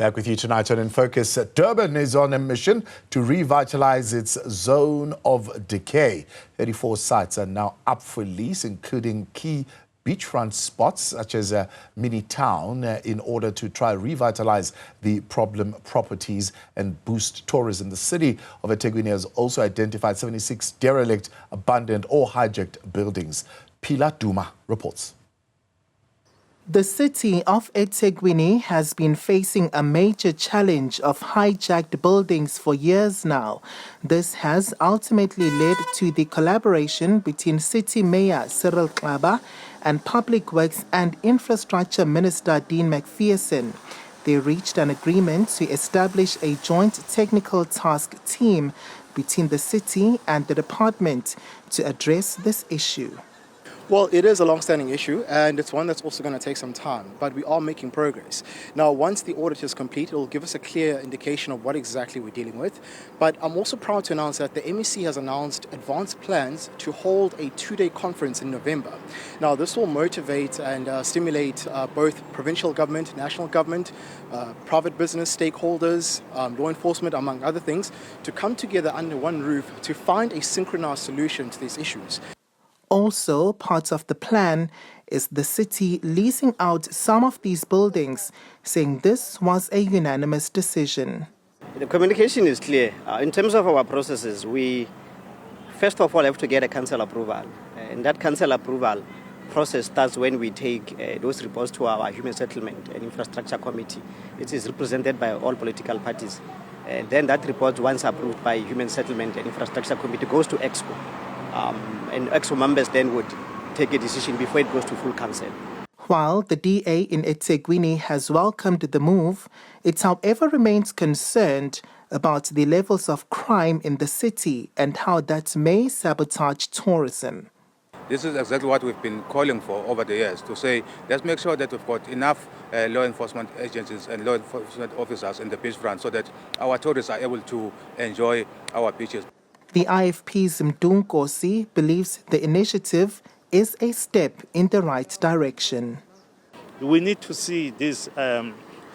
Back with you tonight on In Focus. Durban is on a mission to revitalize its zone of decay. 34 sites are now up for lease, including key beachfront spots such as a mini town in order to try revitalize the problem properties and boost tourism. The City of Ethekwini has also identified 76 derelict, abandoned or hijacked buildings. Phila Duma reports. The City of Ethekwini has been facing a major challenge of hijacked buildings for years now. This has ultimately led to the collaboration between City Mayor Cyril Xaba and Public Works and Infrastructure Minister Dean McPherson. They reached an agreement to establish a joint technical task team between the city and the department to address this issue. Well, it is a long-standing issue, and it's one that's also going to take some time, but we are making progress. Now, once the audit is complete, it will give us a clear indication of what exactly we're dealing with. But I'm also proud to announce that the MEC has announced advanced plans to hold a 2-day conference in November. Now, this will motivate and stimulate both provincial government, national government, private business stakeholders, law enforcement, among other things, to come together under one roof to find a synchronized solution to these issues. Also, part of the plan is the city leasing out some of these buildings, saying this was a unanimous decision. The communication is clear. In terms of our processes, we first of all have to get a council approval. And that council approval process starts when we take those reports to our Human Settlement and Infrastructure Committee. It is represented by all political parties. Then that report, once approved by Human Settlement and Infrastructure Committee, goes to EXCO. And EXCO members then would take a decision before it goes to full council. While the DA in Ethekwini has welcomed the move, it however remains concerned about the levels of crime in the city and how that may sabotage tourism. This is exactly what we've been calling for over the years, to say, let's make sure that we've got enough law enforcement agencies and law enforcement officers in the beachfront so that our tourists are able to enjoy our beaches. The IFP's Mdunkosi believes the initiative is a step in the right direction. We need to see these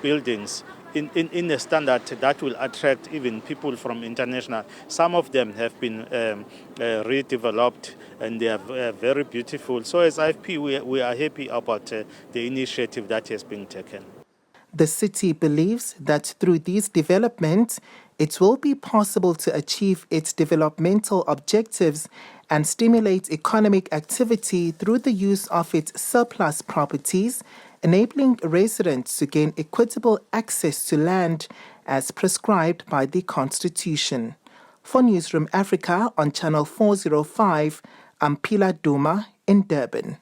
buildings in a standard that will attract even people from international. Some of them have been redeveloped and they are very beautiful. So as IFP, we are happy about the initiative that has been taken. The city believes that through these developments, it will be possible to achieve its developmental objectives and stimulate economic activity through the use of its surplus properties, enabling residents to gain equitable access to land as prescribed by the Constitution. For Newzroom Afrika on Channel 405, I'm Phila Duma in Durban.